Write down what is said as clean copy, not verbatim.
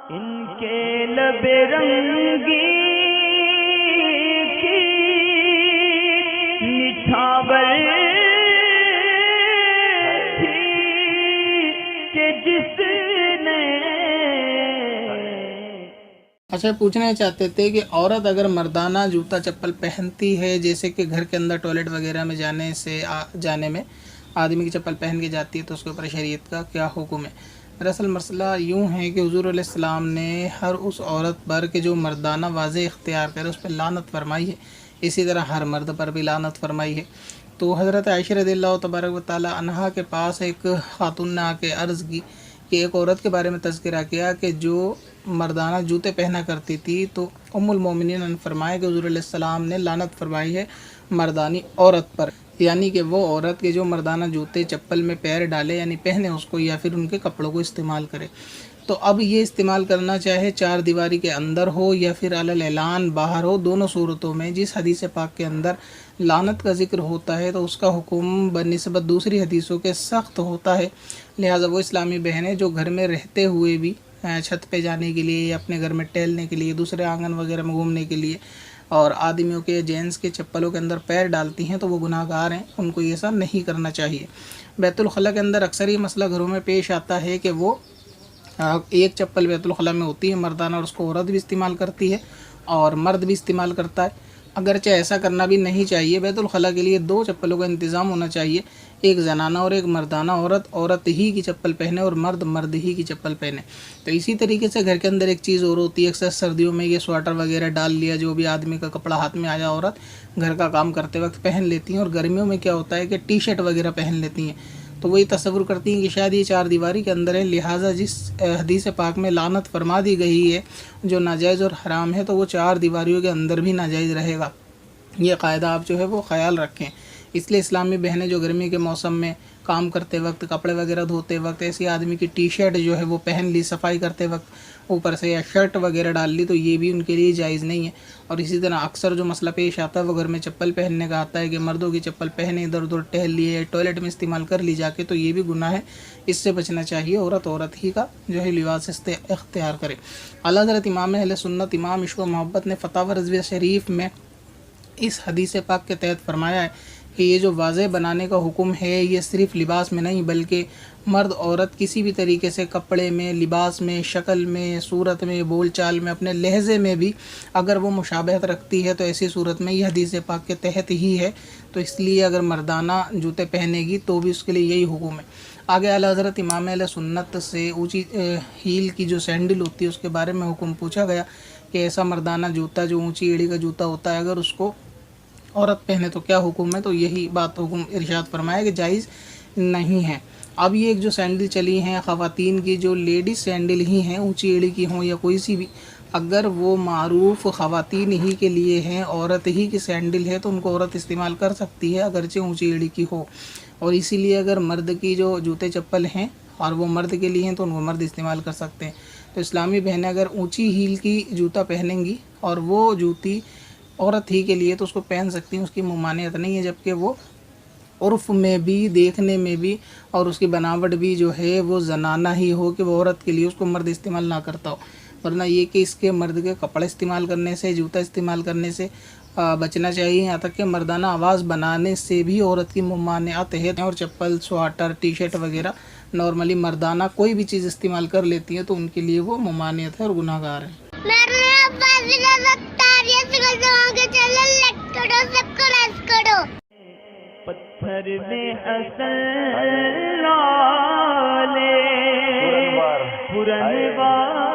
ان کے لب رنگی کی نچھاور تھی کہ جس نے. اچھا، پوچھنا چاہتے تھے کہ عورت اگر مردانہ جوتا چپل پہنتی ہے، جیسے کہ گھر کے اندر ٹوائلٹ وغیرہ میں جانے میں آدمی کی چپل پہن کے جاتی ہے، تو اس کے اوپر شریعت کا کیا حکم ہے؟ دراصل مسئلہ یوں ہے کہ حضور علیہ السلام نے ہر اس عورت پر کہ جو مردانہ واضح اختیار کرے اس پہ لعنت فرمائی ہے، اسی طرح ہر مرد پر بھی لعنت فرمائی ہے. تو حضرت عائشہ رضی اللہ تبارک و تعالی عنہا کے پاس ایک خاتون نے آ کے عرض کی کہ ایک عورت کے بارے میں تذکرہ کیا کہ جو مردانہ جوتے پہنا کرتی تھی، تو ام المومنین نے فرمایا کہ حضور علیہ السلام نے لعنت فرمائی ہے مردانی عورت پر، یعنی کہ وہ عورت کے جو مردانہ جوتے چپل میں پیر ڈالے، یعنی پہنے اس کو یا پھر ان کے کپڑوں کو استعمال کرے. تو اب یہ استعمال کرنا چاہے چار دیواری کے اندر ہو یا پھر علی الاعلان باہر ہو، دونوں صورتوں میں جس حدیث پاک کے اندر لعنت کا ذکر ہوتا ہے تو اس کا حکم بنسبت دوسری حدیثوں کے سخت ہوتا ہے. لہٰذا وہ اسلامی بہنیں جو گھر میں رہتے ہوئے بھی چھت پہ جانے کے لیے یا اپنے گھر میں ٹہلنے کے لیے، دوسرے آنگن وغیرہ میں گھومنے کے لیے اور آدمیوں کے جینس کے چپلوں کے اندر پیر ڈالتی ہیں تو وہ گناہ گار ہیں، ان کو ایسا نہیں کرنا چاہیے. بیت الخلاء کے اندر اکثر یہ مسئلہ گھروں میں پیش آتا ہے کہ وہ ایک چپل بیت الخلاء میں ہوتی ہے مردانہ، اور اس کو عورت بھی استعمال کرتی ہے اور مرد بھی استعمال کرتا ہے. اگرچہ ایسا کرنا بھی نہیں چاہیے، بیت الخلاء کے لیے دو چپلوں کا انتظام ہونا چاہیے، ایک زنانہ اور ایک مردانہ. عورت ہی کی چپل پہنے اور مرد ہی کی چپل پہنے. تو اسی طریقے سے گھر کے اندر ایک چیز اور ہوتی ہے، اکثر سردیوں میں یہ سویٹر وغیرہ ڈال لیا، جو بھی آدمی کا کپڑا ہاتھ میں آیا عورت گھر کا کام کرتے وقت پہن لیتی ہیں، اور گرمیوں میں کیا ہوتا ہے کہ ٹی شرٹ وغیرہ پہن لیتی ہیں. تو وہی تصور کرتی ہیں کہ شاید یہ چار دیواری کے اندر ہے، لہٰذا جس حدیث پاک میں لعنت فرما دی گئی ہے جو ناجائز اور حرام ہے تو وہ چار دیواریوں کے اندر بھی ناجائز رہے گا. یہ قاعدہ آپ جو ہے وہ خیال رکھیں. اس لیے اسلامی بہنیں جو گرمی کے موسم میں کام کرتے وقت، کپڑے وغیرہ دھوتے وقت ایسی آدمی کی ٹی شرٹ جو ہے وہ پہن لی صفائی کرتے وقت اوپر سے، یا شرٹ وغیرہ ڈال لی، تو یہ بھی ان کے لیے جائز نہیں ہے. اور اسی طرح اکثر جو مسئلہ پیش آتا ہے وہ گھر میں چپل پہننے کا آتا ہے کہ مردوں کی چپل پہنے ادھر ادھر ٹہل لیے، ٹوائلٹ میں استعمال کر لی جا کے، تو یہ بھی گناہ ہے، اس سے بچنا چاہیے. عورت ہی کا جو ہے لباس اختیار کرے. اعلیٰ حضرت امام اہل سنت امام عشق و محبت نے فتاوی رضویہ شریف میں اس حدیث پاک کے تحت فرمایا ہے کہ یہ جو واضح بنانے کا حکم ہے یہ صرف لباس میں نہیں، بلکہ مرد عورت کسی بھی طریقے سے کپڑے میں، لباس میں، شکل میں، صورت میں، بول چال میں، اپنے لہجے میں بھی اگر وہ مشابہت رکھتی ہے تو ایسی صورت میں یہ حدیث پاک کے تحت ہی ہے. تو اس لیے اگر مردانہ جوتے پہنے گی تو بھی اس کے لیے یہی حکم ہے. آگے اعلیٰ حضرت امام اہل سنت سے اونچی ہیل کی جو سینڈل ہوتی ہے اس کے بارے میں حکم پوچھا گیا کہ ایسا مردانہ جوتا جو اونچی ایڑی کا جوتا ہوتا ہے اگر اس کو عورت پہنے تو کیا حکم ہے؟ تو یہی بات حکم ارشاد فرمایا کہ جائز نہیں ہے. اب یہ ایک جو سینڈل چلی ہیں خواتین کی، جو لیڈیز سینڈل ہی ہیں، اونچی ایڑی کی ہوں یا کوئی سی بھی، اگر وہ معروف خواتین ہی کے لیے ہیں، عورت ہی کی سینڈل ہے تو ان کو عورت استعمال کر سکتی ہے اگرچہ اونچی ایڑی کی ہو. اور اسی لیے اگر مرد کی جو جوتے چپل ہیں اور وہ مرد کے لیے ہیں تو ان کو مرد استعمال کر سکتے ہیں. تو اسلامی بہنیں اگر اونچی ہیل کی جوتا پہنیں گی اور وہ جوتی عورت ہی کے لیے تو اس کو پہن سکتی ہیں، اس کی ممانعت نہیں ہے، جبکہ وہ عرف میں بھی، دیکھنے میں بھی اور اس کی بناوٹ بھی جو ہے وہ زنانہ ہی ہو کہ وہ عورت کے لیے، اس کو مرد استعمال نہ کرتا ہو. ورنہ یہ کہ اس کے مرد کے کپڑے استعمال کرنے سے، جوتا استعمال کرنے سے بچنا چاہیے. یہاں تک کہ مردانہ آواز بنانے سے بھی عورت کی ممانعت ہے. اور چپل، سویٹر، ٹی شرٹ وغیرہ نارملی مردانہ کوئی بھی چیز استعمال کر لیتی ہیں تو ان کے لیے وہ ممانعت ہے اور گناہ گار ہے. پتھر میں حسن لالے پرنوار